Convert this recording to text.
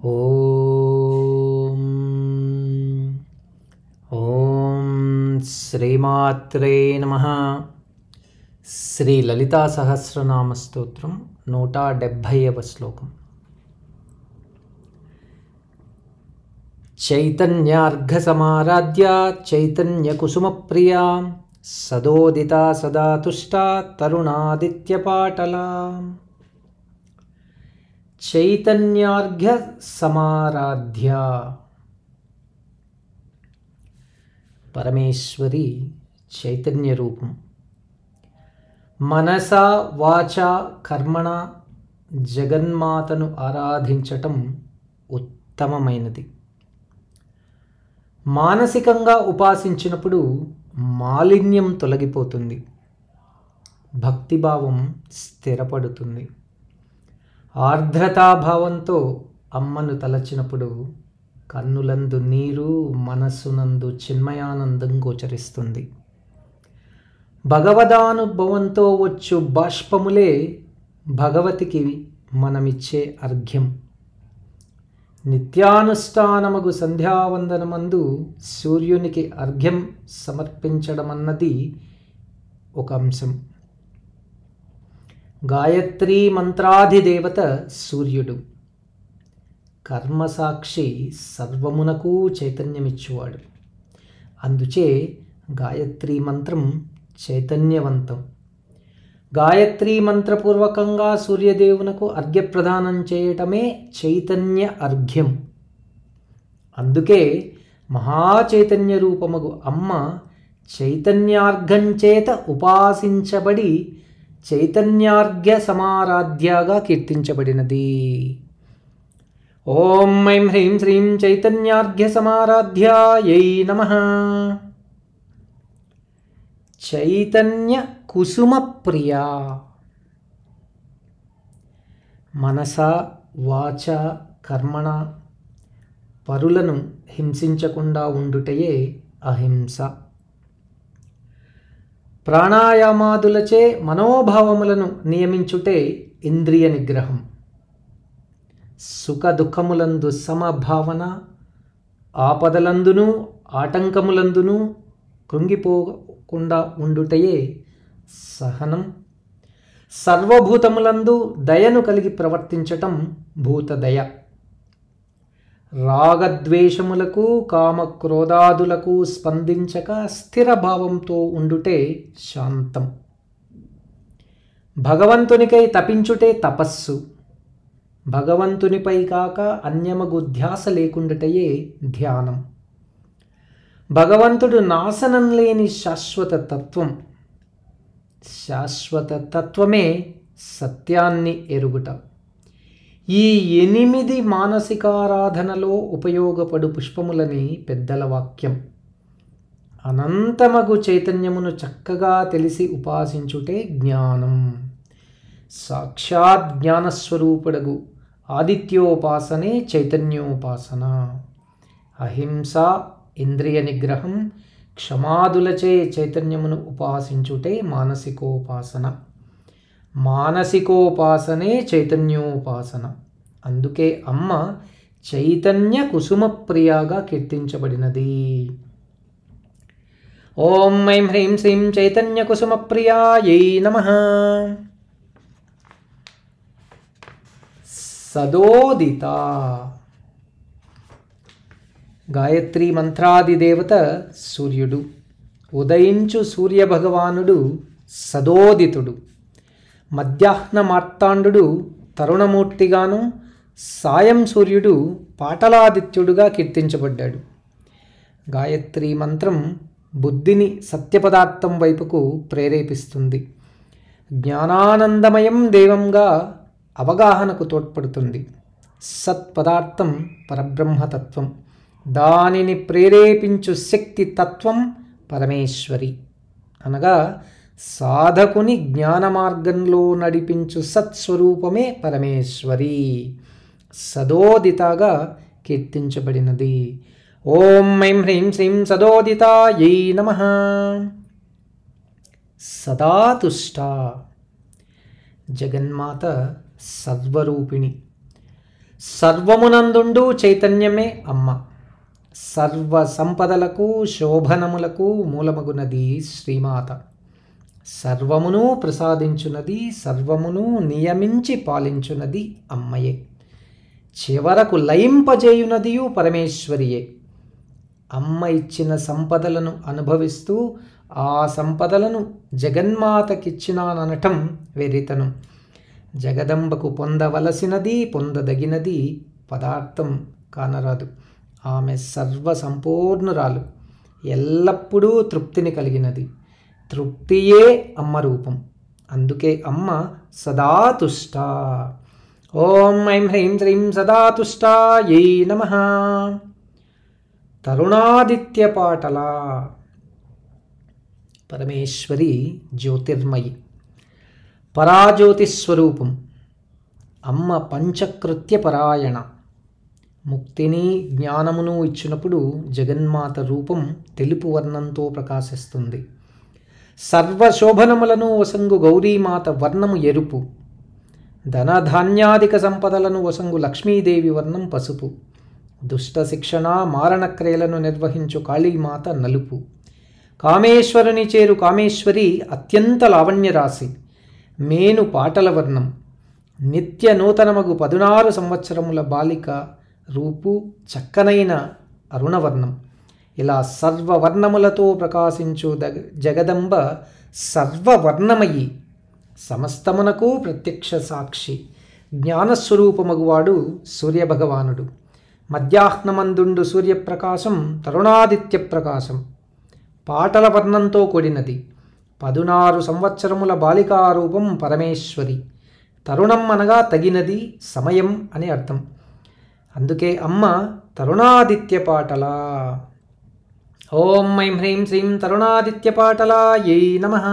ఓం ఓం శ్రీమాత్రే నమః. శ్రీ లలితా సహస్రనామ స్తోత్రం 170వ శ్లోకం. చైతన్యార్ఘ సమారాధ్య చైతన్య కుసుమ ప్రియా సదోదిత సదా తుష్ట తరుణాదిత్య పాటలా. చైతన్యార్ఘ్య సమారాధ్య పరమేశ్వరి చైతన్య రూపం. మనస వాచ కర్మణ జగన్మాతను ఆరాధించటం ఉత్తమమైనది. మానసికంగా ఉపాసించినప్పుడు మాలిన్యం తొలగిపోతుంది, భక్తిభావం స్థిరపడుతుంది. ఆర్ద్రతాభావంతో అమ్మను తలచినప్పుడు కన్నులందు నీరు, మనస్సునందు చిన్మయానందం గోచరిస్తుంది. భగవదానుభవంతో వచ్చు బాష్పములే భగవతికి మనమిచ్చే అర్ఘ్యం. నిత్యానుష్ఠానమగు సంధ్యావందనమందు సూర్యునికి అర్ఘ్యం సమర్పించడమన్నది ఒక అంశం. గాయత్రీ మంత్రాధిదేవత సూర్యుడు. కర్మసాక్షి సర్వమునకు చైతన్యమిచ్చువాడు. అందుచే గాయత్రీ మంత్రం చైతన్యవంతం. గాయత్రీ మంత్రపూర్వకంగా సూర్యదేవునకు అర్ఘ్యప్రదానం చేయటమే చైతన్య అర్ఘ్యం. అందుకే మహాచైతన్య రూపమగు అమ్మ చైతన్యార్ఘంచేత ఉపాసించబడి చైతన్యార్ఘ్య సమారాధ్యగా కీర్తించబడినది. ఓం ఐం హ్రీం శ్రీం చైతన్యార్ఘ్య సమారాధ్యాయై నమః. చైతన్య కుసుమ ప్రియా. మనస వాచ కర్మణ పరులను హింసించకుండా ఉండుటయే అహింస. ప్రాణాయామాదులచే మనోభావములను నియమించుటే ఇంద్రియ నిగ్రహం. సుఖ దుఃఖములందు సమభావన, ఆపదలందును ఆటంకములందును కృంగిపోకుండా ఉండుటయే సహనం. సర్వభూతములందు దయను కలిగి ప్రవర్తించటం భూతదయ. రాగద్వేషములకు కామక్రోధాదులకు స్పందించక స్థిర భావంతో ఉండుటే శాంతం. భగవంతునికై తపించుటే తపస్సు. భగవంతునిపై కాక అన్యమగు ధ్యాస లేకుండాటయే ధ్యానం. భగవంతుడు నాశనం లేని శాశ్వత తత్వం. శాశ్వత తత్వమే సత్యాన్ని ఎరుగుట. ఈ 8 మానసికారాధనలో ఉపయోగపడు పుష్పములని పెద్దల వాక్యం. అనంతమగు చైతన్యమును చక్కగా తెలిసి ఉపాసించుటే జ్ఞానం. సాక్షాత్ జ్ఞానస్వరూపుడగు ఆదిత్యోపాసనే చైతన్యోపాసన. అహింస, ఇంద్రియ నిగ్రహం, క్షమాదులచే చైతన్యమును ఉపాసించుటే మానసికోపాసన. మానసికోపాసనే చైతన్యోపాసన. అందుకే అమ్మ చైతన్య కుసుమ ప్రియాగా కీర్తించబడినది. ఓం ఐం హ్రీం శ్రీం చైతన్య కుసుమ ప్రియాయై నమః. సదోదిత. గాయత్రీ మంత్రాదిదేవత సూర్యుడు. ఉదయించు సూర్యభగవానుడు సదోదితుడు. మధ్యాహ్న మార్తాండు తరుణమూర్తిగాను, సాయం సూర్యుడు పాటలాదిత్యుడుగా కీర్తించబడ్డాడు. గాయత్రీ మంత్రం బుద్ధిని సత్యపదార్థం వైపుకు ప్రేరేపిస్తుంది. జ్ఞానానందమయం దేవంగా అవగాహనకు తోడ్పడుతుంది. సత్పదార్థం పరబ్రహ్మతత్వం. దానిని ప్రేరేపించు శక్తి తత్వం పరమేశ్వరి. అనగా సాధకుని జ్ఞాన మార్గంలో నడిపించు సత్స్వరూపమే పరమేశ్వరి. సదోదితగా కీర్తించబడినది. ఓం ఐం హ్రీం శ్రీం సదోదితాయై నమః. సదా తుష్ట. జగన్మాత సర్వరూపిణి. సర్వమునందుండు చైతన్యమే అమ్మ. సర్వ సంపదలకు శోభనములకు మూలమగునది శ్రీమాత. సర్వమును ప్రసాదించునది, సర్వమును నియమించి పాలించునది అమ్మయే. చివరకు లయింపజేయునదియు పరమేశ్వరియే. అమ్మ ఇచ్చిన సంపదలను అనుభవిస్తూ ఆ సంపదలను జగన్మాతకిచ్చినాననటం వెర్రితనం. జగదంబకు పొందవలసినది, పొందదగినది పదార్థం కానరాదు. ఆమె సర్వసంపూర్ణురాలు, ఎల్లప్పుడూ తృప్తిని కలిగినది. తృప్తియే అమ్మ రూపం. అందుకే అమ్మ సదా తుష్ట. ఓం ఐం హ్రీం శ్రీం సదా తుష్టాయై నమః. తరుణాదిత్య పాటల. పరమేశ్వరి జ్యోతిర్మయి, పరాజ్యోతిస్వరూపం. అమ్మ పంచకృత్య పరాయణ. ముక్తిని జ్ఞానమును ఇచ్చినప్పుడు జగన్మాత రూపం తెలుపు వర్ణంతో ప్రకాశిస్తుంది. సర్వశోభనములను వసంగు గౌరీమాత వర్ణము ఎరుపు. ధనధాన్యాధిక సంపదలను వసంగు లక్ష్మీదేవి వర్ణం పసుపు. దుష్ట శిక్షణ మారణక్రియలను నిర్వహించు కాళీమాత నలుపు. కామేశ్వరుని చేరు కామేశ్వరి అత్యంత లావణ్యరాశి, మేను పాటల వర్ణం. నిత్య నూతనమగు 16 సంవత్సరముల బాలిక రూపు చక్కనైన అరుణవర్ణం. ఇలా సర్వవర్ణములతో ప్రకాశించు జగదంబ సర్వవర్ణమయి, సమస్తమునకు ప్రత్యక్ష సాక్షి. జ్ఞానస్వరూపమగువాడు సూర్యభగవానుడు. మధ్యాహ్నమందుండు సూర్యప్రకాశం తరుణాదిత్య ప్రకాశం. పాటల వర్ణంతో కూడినది. 16 సంవత్సరముల బాలికారూపం పరమేశ్వరి. తరుణం అనగా తగినది, సమయం అని అర్థం. అందుకే అమ్మ తరుణాదిత్య పాటల. ఓం ఐం హ్రీం శ్రీం తరుణాదిత్య పాటలాయై నమః.